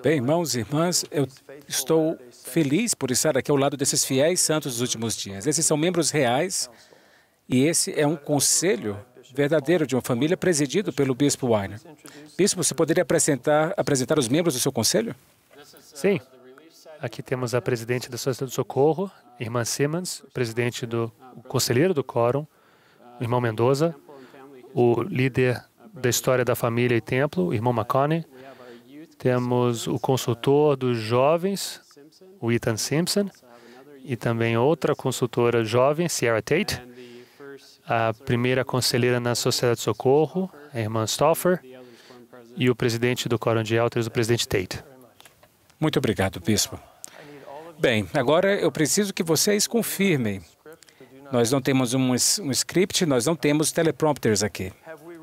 Bem, irmãos e irmãs, eu estou feliz por estar aqui ao lado desses fiéis santos dos últimos dias. Esses são membros reais e esse é um conselho verdadeiro de uma família presidido pelo Bispo Weiner. Bispo, você poderia apresentar os membros do seu conselho? Sim. Aqui temos a presidente da Sociedade do Socorro, irmã Simmons, o conselheiro do Quórum, o irmão Mendoza, o líder da História da Família e Templo, o irmão McConney. Temos o consultor dos jovens, o Ethan Simpson, e também outra consultora jovem, Sierra Tate. A primeira conselheira na Sociedade de Socorro, a irmã Stauffer, e o presidente do Quórum de Elders, o presidente Tate. Muito obrigado, Bispo. Bem, agora eu preciso que vocês confirmem. Nós não temos um script, nós não temos teleprompters aqui.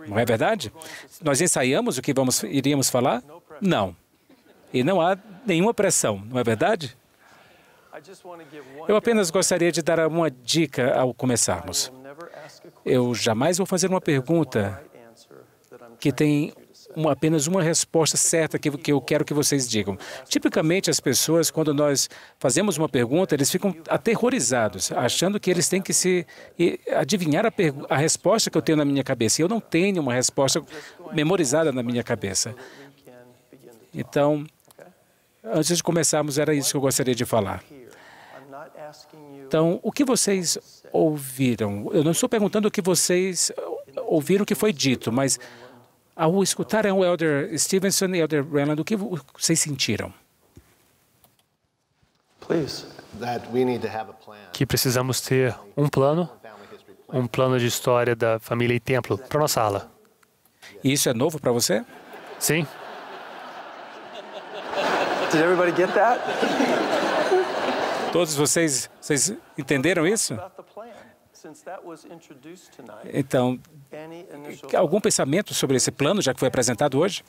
Não é verdade? Nós ensaiamos o que iríamos falar? Não. E não há nenhuma pressão, não é verdade? Eu apenas gostaria de dar uma dica ao começarmos. Eu jamais vou fazer uma pergunta que tem apenas uma resposta certa que eu quero que vocês digam. Tipicamente, as pessoas, quando nós fazemos uma pergunta, eles ficam aterrorizados, achando que eles têm que adivinhar a resposta que eu tenho na minha cabeça. E eu não tenho uma resposta memorizada na minha cabeça. Então, antes de começarmos, era isso que eu gostaria de falar. Então, o que vocês ouviram? Eu não estou perguntando o que vocês ouviram que foi dito, mas ao escutarem o Elder Stevenson e o Elder Renland, o que vocês sentiram? Que precisamos ter um plano de história da família e templo para nossa ala. E isso é novo para você? Sim. Did everybody get that? Todos vocês entenderam isso? Então, algum pensamento sobre esse plano, já que foi apresentado hoje?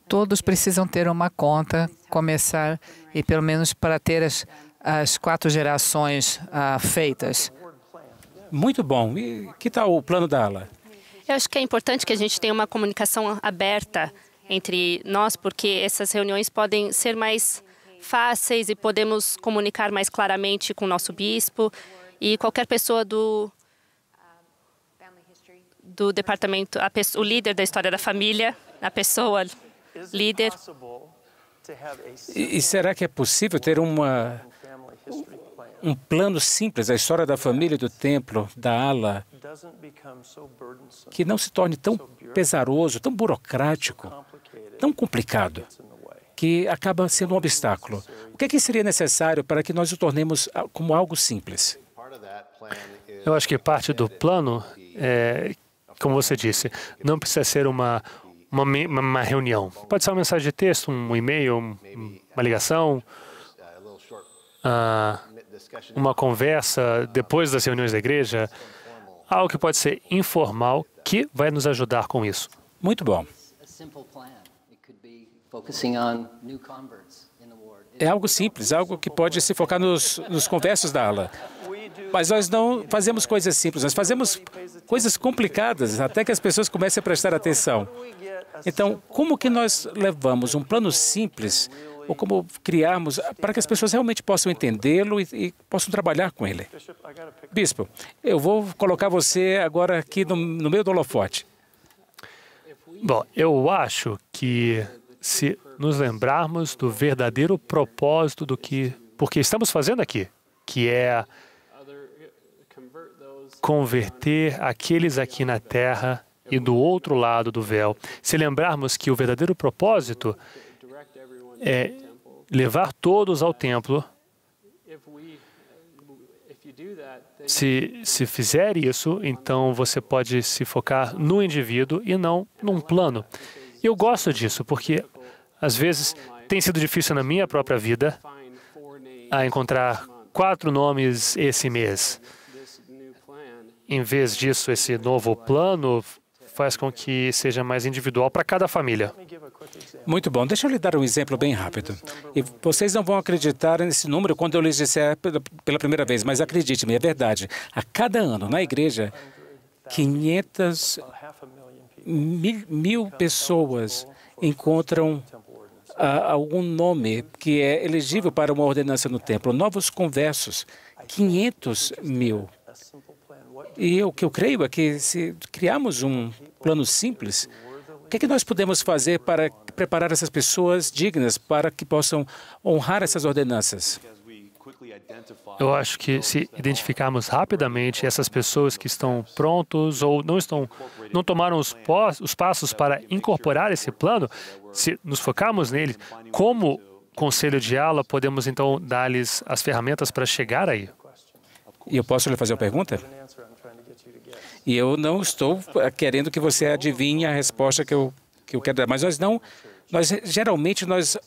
Todos precisam ter uma conta, começar, e pelo menos para ter as 4 gerações feitas. Muito bom. E que tal o plano da ala? Eu acho que é importante que a gente tenha uma comunicação aberta entre nós, porque essas reuniões podem ser mais fáceis e podemos comunicar mais claramente com o nosso bispo e qualquer pessoa do departamento, o líder da história da família, a pessoa líder. E será que é possível ter um plano simples, da história da família, do templo, da ala, que não se torne tão pesaroso, tão burocrático, tão complicado, que acaba sendo um obstáculo? O que é que seria necessário para que nós o tornemos como algo simples? Eu acho que parte do plano é, como você disse, não precisa ser uma reunião. Pode ser uma mensagem de texto, um e-mail, uma ligação, uma conversa depois das reuniões da igreja, algo que pode ser informal, que vai nos ajudar com isso. Muito bom. É algo simples, algo que pode se focar nos conversos da ala. Mas nós não fazemos coisas simples, nós fazemos coisas complicadas até que as pessoas comecem a prestar atenção. Então, como que nós levamos um plano simples, ou como criarmos, para que as pessoas realmente possam entendê-lo e possam trabalhar com ele? Bispo, eu vou colocar você agora aqui no meio do holofote. Bom, eu acho que se nos lembrarmos do verdadeiro propósito porque estamos fazendo aqui, que é converter aqueles aqui na terra e do outro lado do véu. Se lembrarmos que o verdadeiro propósito é levar todos ao templo, se fizer isso, então você pode se focar no indivíduo e não num plano. Eu gosto disso, porque às vezes tem sido difícil na minha própria vida a encontrar 4 nomes esse mês. Em vez disso, esse novo plano faz com que seja mais individual para cada família. Muito bom. Deixa eu lhe dar um exemplo bem rápido. E vocês não vão acreditar nesse número quando eu lhes disser pela primeira vez, mas acredite-me, é verdade. A cada ano, na igreja, 500 mil pessoas encontram algum nome que é elegível para uma ordenança no templo. Novos conversos, 500 mil. E o que eu creio é que se criarmos um plano simples, o que é que nós podemos fazer para preparar essas pessoas dignas para que possam honrar essas ordenanças? Eu acho que se identificarmos rapidamente essas pessoas que estão prontos ou não tomaram os passos para incorporar esse plano, se nos focarmos neles, como conselho de aula, podemos então dar-lhes as ferramentas para chegar aí. E eu posso lhe fazer uma pergunta? E eu não estou querendo que você adivinhe a resposta que eu quero dar, mas geralmente nós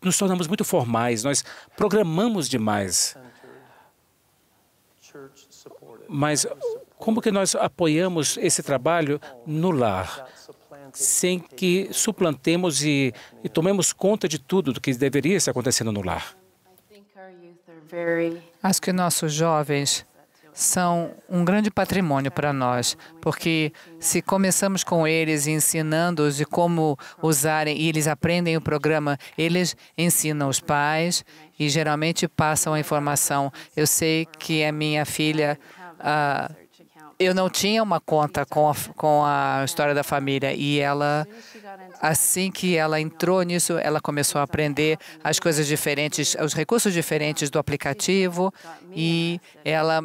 nos tornamos muito formais, nós programamos demais. Mas como que nós apoiamos esse trabalho no lar, sem que suplantemos e tomemos conta de tudo do que deveria estar acontecendo no lar? Acho que nossos jovens são um grande patrimônio para nós, porque se começamos com eles ensinando-os de como usarem e eles aprendem o programa, eles ensinam os pais e geralmente passam a informação. Eu sei que a minha filha, eu não tinha uma conta com a história da família e ela, assim que ela entrou nisso, ela começou a aprender as coisas diferentes, os recursos diferentes do aplicativo e ela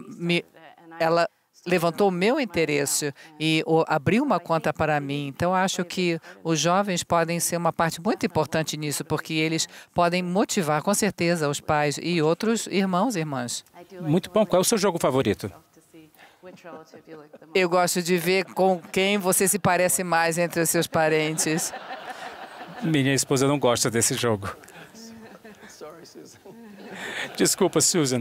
levantou o meu interesse e abriu uma conta para mim. Então, acho que os jovens podem ser uma parte muito importante nisso, porque eles podem motivar, com certeza, os pais e outros irmãos e irmãs. Muito bom. Qual é o seu jogo favorito? Eu gosto de ver com quem você se parece mais entre os seus parentes. Minha esposa não gosta desse jogo. Desculpa, Susan.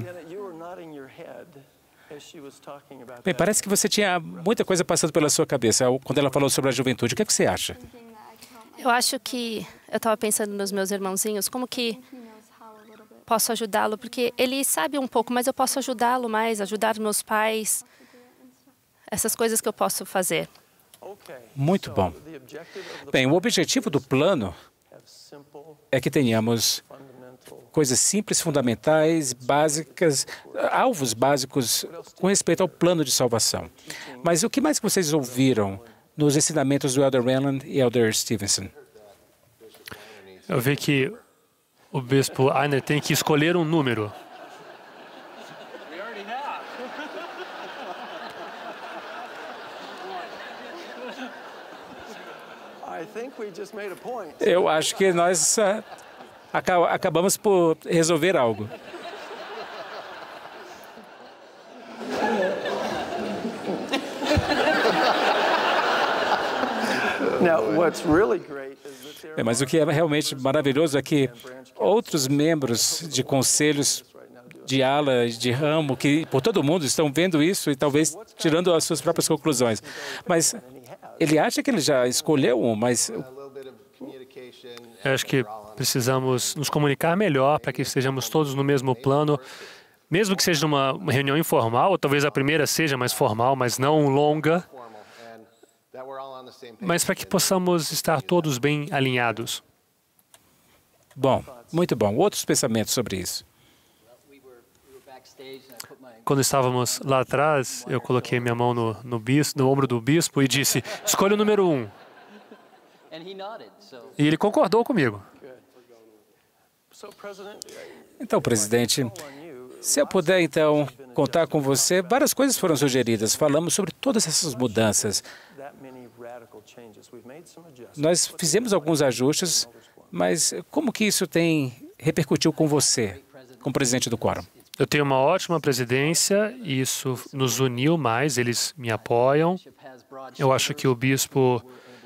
Bem, parece que você tinha muita coisa passando pela sua cabeça quando ela falou sobre a juventude. O que é que você acha? Eu acho que eu estava pensando nos meus irmãozinhos, como que posso ajudá-lo, porque ele sabe um pouco, mas eu posso ajudá-lo mais, ajudar meus pais, essas coisas que eu posso fazer. Muito bom. Bem, o objetivo do plano é que tenhamos coisas simples, fundamentais, básicas, alvos básicos com respeito ao plano de salvação. Mas o que mais vocês ouviram nos ensinamentos do Elder Renland e Elder Stevenson? Eu vi que o bispo Einer tem que escolher um número. Eu acho que nós acabamos por resolver algo. Mas o que é realmente maravilhoso é que outros membros de conselhos de ala, de ramo, que por todo mundo estão vendo isso e talvez tirando as suas próprias conclusões. Mas ele acha que ele já escolheu um, mas... Eu acho que precisamos nos comunicar melhor para que estejamos todos no mesmo plano, mesmo que seja uma reunião informal, ou talvez a primeira seja mais formal, mas não longa, mas para que possamos estar todos bem alinhados. Bom, muito bom. Outros pensamentos sobre isso? Quando estávamos lá atrás, eu coloquei minha mão no ombro do bispo e disse, escolha o número 1. E ele concordou comigo. Então, presidente, se eu puder, então, contar com você, várias coisas foram sugeridas. Falamos sobre todas essas mudanças. Nós fizemos alguns ajustes, mas como que isso repercutiu com você, como presidente do quórum? Eu tenho uma ótima presidência e isso nos uniu mais, eles me apoiam. Eu acho que o bispo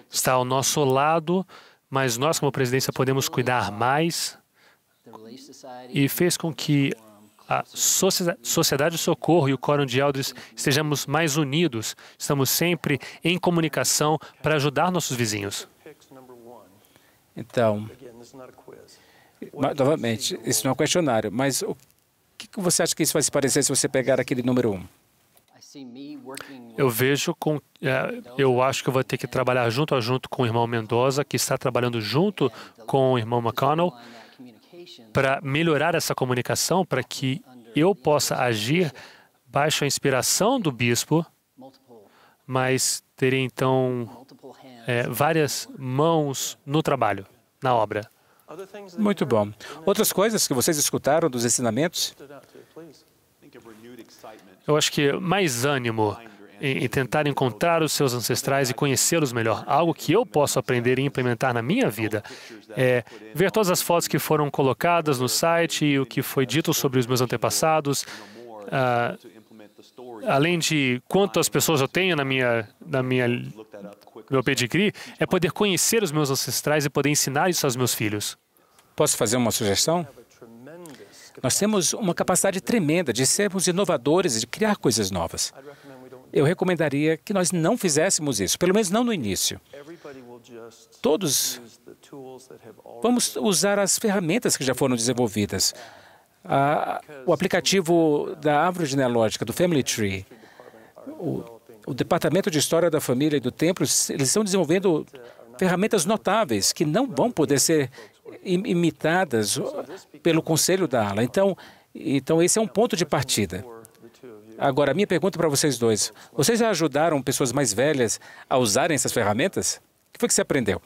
está ao nosso lado, mas nós, como presidência, podemos cuidar mais. E fez com que a Sociedade de Socorro e o Quórum de Elders estejamos mais unidos. Estamos sempre em comunicação para ajudar nossos vizinhos. Então, novamente, isso não é um questionário, mas o que você acha que isso vai se parecer se você pegar aquele número 1? Eu vejo eu acho que eu vou ter que trabalhar junto a junto com o irmão Mendoza, que está trabalhando junto com o irmão McConnell, para melhorar essa comunicação, para que eu possa agir baixo a inspiração do bispo, mas terei então várias mãos no trabalho, na obra. Muito bom. Outras coisas que vocês escutaram dos ensinamentos? Eu acho que mais ânimo em tentar encontrar os seus ancestrais e conhecê-los melhor. Algo que eu posso aprender e implementar na minha vida é ver todas as fotos que foram colocadas no site e o que foi dito sobre os meus antepassados, além de quantas pessoas eu tenho no meu pedigree, é poder conhecer os meus ancestrais e poder ensinar isso aos meus filhos. Posso fazer uma sugestão? Nós temos uma capacidade tremenda de sermos inovadores e de criar coisas novas. Eu recomendaria que nós não fizéssemos isso, pelo menos não no início. Todos vamos usar as ferramentas que já foram desenvolvidas. O aplicativo da árvore genealógica, do Family Tree, o Departamento de História da Família e do Templo, eles estão desenvolvendo ferramentas notáveis que não vão poder ser imitadas pelo conselho da ala. Então, esse é um ponto de partida. Agora, a minha pergunta para vocês dois. Vocês já ajudaram pessoas mais velhas a usarem essas ferramentas? O que foi que você aprendeu?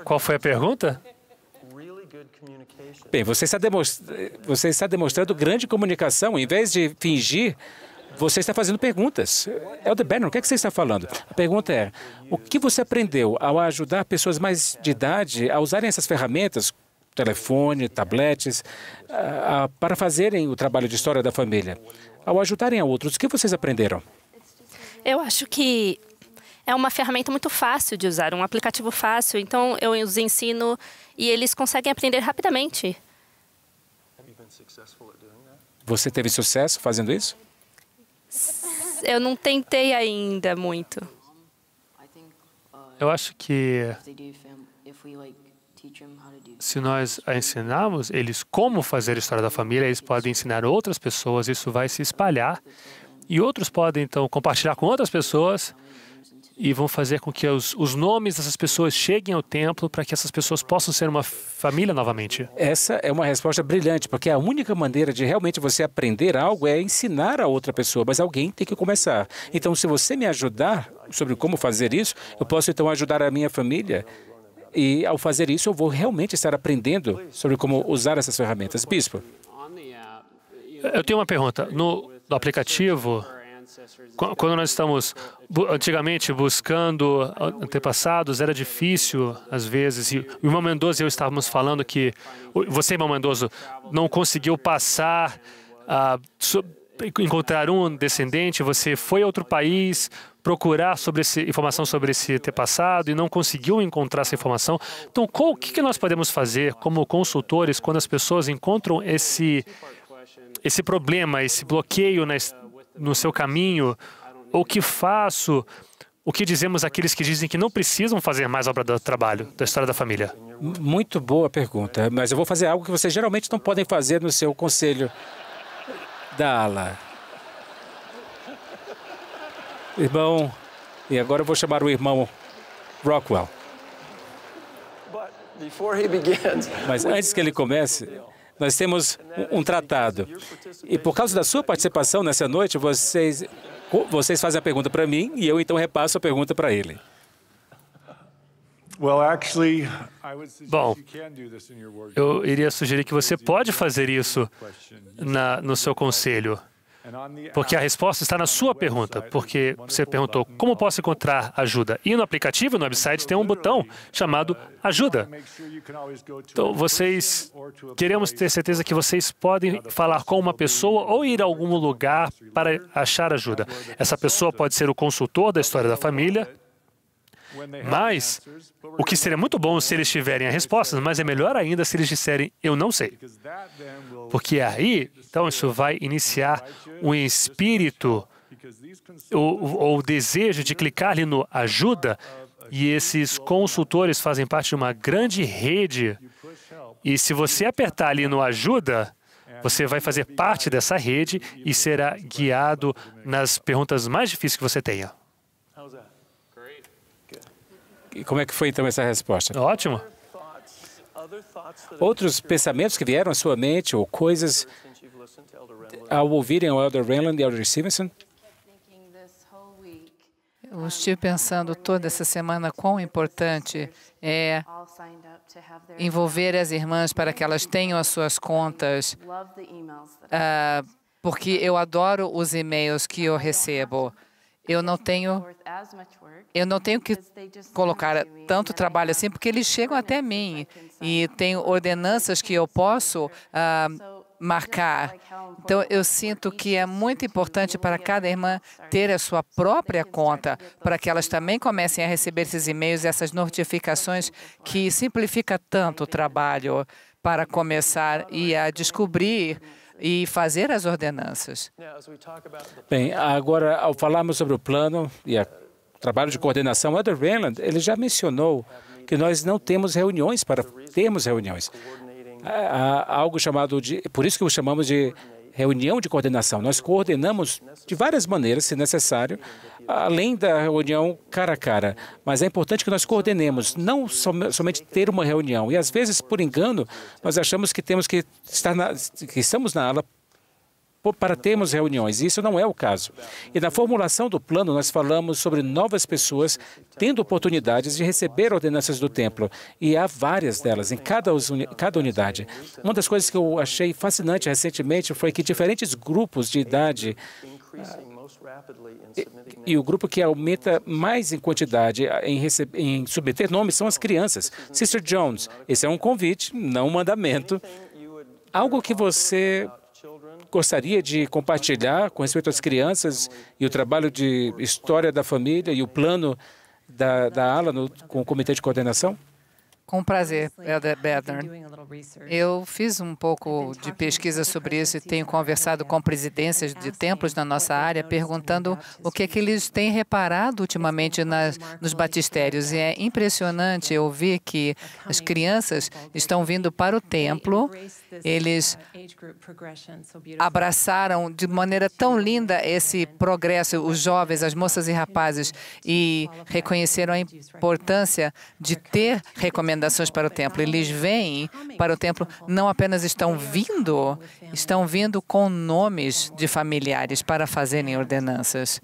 Qual foi a pergunta? Bem, você está demonstrando grande comunicação. Em vez de fingir, você está fazendo perguntas. Elder Banner, o que é que você está falando? A pergunta é, o que você aprendeu ao ajudar pessoas mais de idade a usarem essas ferramentas, telefone, tabletes, para fazerem o trabalho de história da família? Ao ajudarem a outros, o que vocês aprenderam? Eu acho que é uma ferramenta muito fácil de usar, um aplicativo fácil. Então, eu os ensino e eles conseguem aprender rapidamente. Você teve sucesso fazendo isso? Eu não tentei ainda muito. Eu acho que se nós ensinarmos eles como fazer a história da família, eles podem ensinar outras pessoas, isso vai se espalhar e outros podem, então, compartilhar com outras pessoas e vão fazer com que os nomes dessas pessoas cheguem ao templo para que essas pessoas possam ser uma família novamente. Essa é uma resposta brilhante, porque a única maneira de realmente você aprender algo é ensinar a outra pessoa, mas alguém tem que começar. Então, se você me ajudar sobre como fazer isso, eu posso então ajudar a minha família e, ao fazer isso, eu vou realmente estar aprendendo sobre como usar essas ferramentas. Bispo. Eu tenho uma pergunta. No aplicativo, quando nós estamos antigamente buscando antepassados, era difícil às vezes. E o irmão Mendoza e eu estávamos falando que você, irmão Mendoza, não conseguiu passar encontrar um descendente. Você foi a outro país procurar informação sobre esse antepassado e não conseguiu encontrar essa informação. Então, o que nós podemos fazer como consultores quando as pessoas encontram esse problema, esse bloqueio no seu caminho? O que faço? O que dizemos àqueles que dizem que não precisam fazer mais obra do trabalho, da história da família? Muito boa pergunta, mas eu vou fazer algo que vocês geralmente não podem fazer no seu conselho da ala. Irmão, e agora eu vou chamar o irmão Rockwell. Mas antes que ele comece, nós temos um tratado. E por causa da sua participação nessa noite, vocês fazem a pergunta para mim e eu então repasso a pergunta para ele. Bom, eu iria sugerir que você pode fazer isso no seu conselho, porque a resposta está na sua pergunta, porque você perguntou como posso encontrar ajuda. E no aplicativo, no website, tem um botão chamado Ajuda. Então, queremos ter certeza que vocês podem falar com uma pessoa ou ir a algum lugar para achar ajuda. Essa pessoa pode ser o consultor da história da família, mas o que seria muito bom se eles tiverem as respostas, mas é melhor ainda se eles disserem, eu não sei. Porque aí, então, isso vai iniciar um espírito ou o desejo de clicar ali no ajuda, e esses consultores fazem parte de uma grande rede E se você apertar ali no ajuda, você vai fazer parte dessa rede e será guiado nas perguntas mais difíceis que você tenha. E como é que foi então essa resposta? Ótimo. Outros pensamentos que vieram à sua mente ou coisas ao ouvirem o Elder Renlund e o Elder Stevenson? Eu estive pensando toda essa semana quão importante é envolver as irmãs para que elas tenham as suas contas, porque eu adoro os e-mails que eu recebo. Eu não tenho que colocar tanto trabalho assim, porque eles chegam até mim e tenho ordenanças que eu posso marcar. Então, eu sinto que é muito importante para cada irmã ter a sua própria conta, para que elas também comecem a receber esses e-mails e essas notificações, que simplifica tanto o trabalho para começar e a descobrir e fazer as ordenanças. Bem, agora, ao falarmos sobre o plano e o trabalho de coordenação, o Elder Renlund, ele já mencionou que nós não temos reuniões para termos reuniões. Há algo chamado de, por isso que o chamamos de reunião de coordenação. Nós coordenamos de várias maneiras, se necessário, além da reunião cara a cara. Mas é importante que nós coordenemos, não somente ter uma reunião. E às vezes, por engano, nós achamos que temos que que estamos na ala para termos reuniões. E isso não é o caso. E na formulação do plano, nós falamos sobre novas pessoas tendo oportunidades de receber ordenanças do templo. E há várias delas em cada unidade. Uma das coisas que eu achei fascinante recentemente foi que diferentes grupos de idade e o grupo que aumenta mais em quantidade em submeter nomes são as crianças. Sister Jones, esse é um convite, não um mandamento. Algo que você gostaria de compartilhar com respeito às crianças e o trabalho de história da família e o plano da ala com o comitê de coordenação? Com prazer, Elder Bernard. Eu fiz um pouco de pesquisa sobre isso e tenho conversado com presidências de templos na nossa área, perguntando o que é que eles têm reparado ultimamente nos batistérios. E é impressionante ouvir que as crianças estão vindo para o templo, eles abraçaram de maneira tão linda esse progresso, os jovens, as moças e rapazes, e reconheceram a importância de ter recomendações para o templo. Eles vêm para o templo, não apenas estão vindo com nomes de familiares para fazerem ordenanças.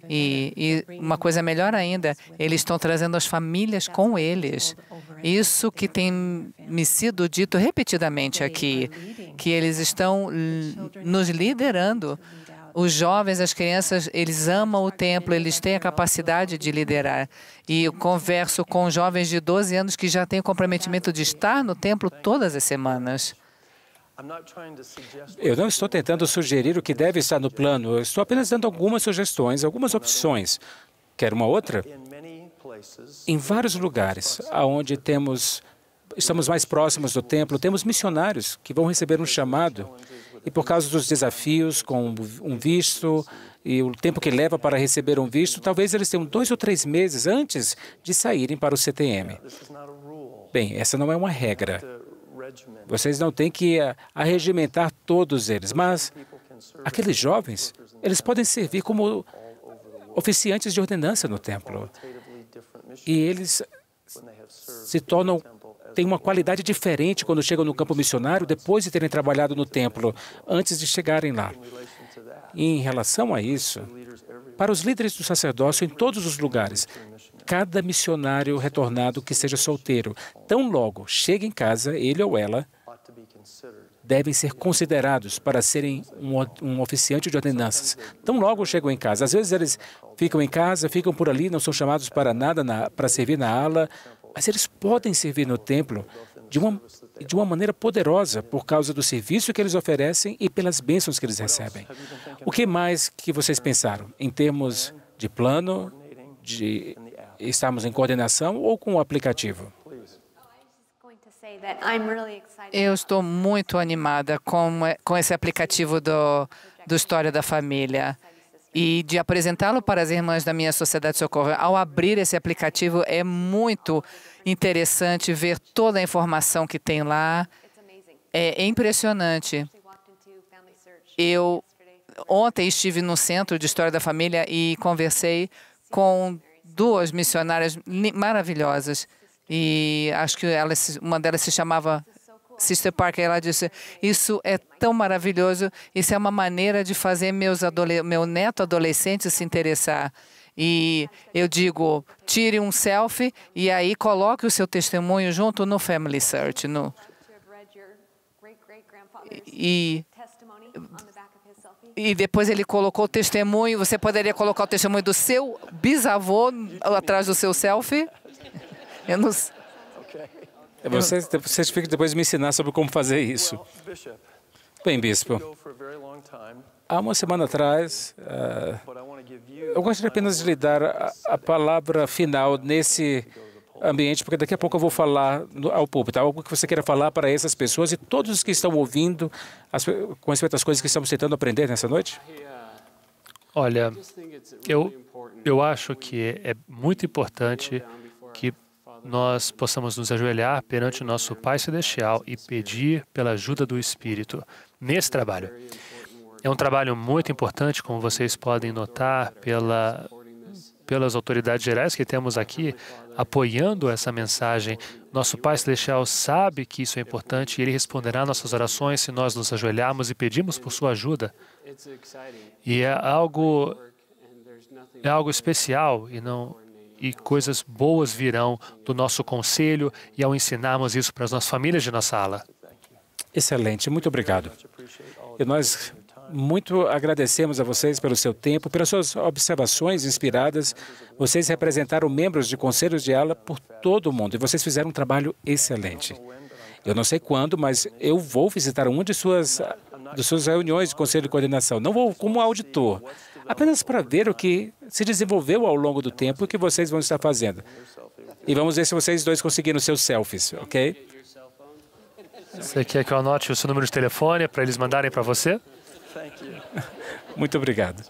E uma coisa melhor ainda, eles estão trazendo as famílias com eles. Isso que tem me sido dito repetidamente aqui, que eles estão nos liderando. Os jovens, as crianças, eles amam o templo, eles têm a capacidade de liderar. E eu converso com jovens de 12 anos que já têm o comprometimento de estar no templo todas as semanas. Eu não estou tentando sugerir o que deve estar no plano, eu estou apenas dando algumas sugestões, algumas opções. Quer uma outra? Em vários lugares onde estamos mais próximos do templo, temos missionários que vão receber um chamado. E por causa dos desafios com um visto e o tempo que leva para receber um visto, talvez eles tenham 2 ou 3 meses antes de saírem para o CTM. Bem, essa não é uma regra. Vocês não têm que arregimentar todos eles, mas aqueles jovens, eles podem servir como oficiantes de ordenança no templo. E eles têm uma qualidade diferente quando chegam no campo missionário depois de terem trabalhado no templo, antes de chegarem lá. E em relação a isso, para os líderes do sacerdócio em todos os lugares, cada missionário retornado que seja solteiro, tão logo chega em casa, ele ou ela, devem ser considerados para serem um oficiante de ordenanças. Tão logo chegam em casa. Às vezes eles ficam em casa, ficam por ali, não são chamados para nada, para servir na ala, mas eles podem servir no templo de uma maneira poderosa por causa do serviço que eles oferecem e pelas bênçãos que eles recebem. O que mais que vocês pensaram em termos de plano, de estarmos em coordenação ou com o aplicativo? Eu estou muito animada com esse aplicativo do História da Família. e de apresentá-lo para as irmãs da minha Sociedade de Socorro. Ao abrir esse aplicativo, é muito interessante ver toda a informação que tem lá. É impressionante. Eu ontem estive no Centro de História da Família e conversei com 2 missionárias maravilhosas. E acho que uma delas se chamava Sister Parker. Ela disse, isso é tão maravilhoso, isso é uma maneira de fazer meu neto adolescente se interessar. E eu digo, tire um selfie e aí coloque o seu testemunho junto no Family Search. E depois ele colocou o testemunho. Você poderia colocar o testemunho do seu bisavô atrás do seu selfie? Eu não sei. Vocês ficam depois me ensinar sobre como fazer isso. Bem, Bispo, há uma semana atrás, eu gostaria apenas de lhe dar a palavra final nesse ambiente, porque daqui a pouco eu vou falar ao público. Algo que você queira falar para essas pessoas e todos os que estão ouvindo com respeito às coisas que estamos tentando aprender nessa noite? Olha, eu acho que é muito importante que nós possamos nos ajoelhar perante o nosso Pai Celestial e pedir pela ajuda do Espírito nesse trabalho. É um trabalho muito importante, como vocês podem notar, pelas autoridades gerais que temos aqui, apoiando essa mensagem. Nosso Pai Celestial sabe que isso é importante e Ele responderá nossas orações se nós nos ajoelharmos e pedimos por sua ajuda. E é algo especial e coisas boas virão do nosso conselho e ao ensinarmos isso para as nossas famílias de nossa ala. Excelente, muito obrigado. E nós muito agradecemos a vocês pelo seu tempo, pelas suas observações inspiradas. Vocês representaram membros de conselhos de ala por todo o mundo e vocês fizeram um trabalho excelente. Eu não sei quando, mas eu vou visitar uma de suas reuniões de conselho de coordenação. Não vou como auditor, apenas para ver o que se desenvolveu ao longo do tempo e o que vocês vão estar fazendo. E vamos ver se vocês dois conseguiram seus selfies, ok? Você quer que eu anote o seu número de telefone para eles mandarem para você? Muito obrigado.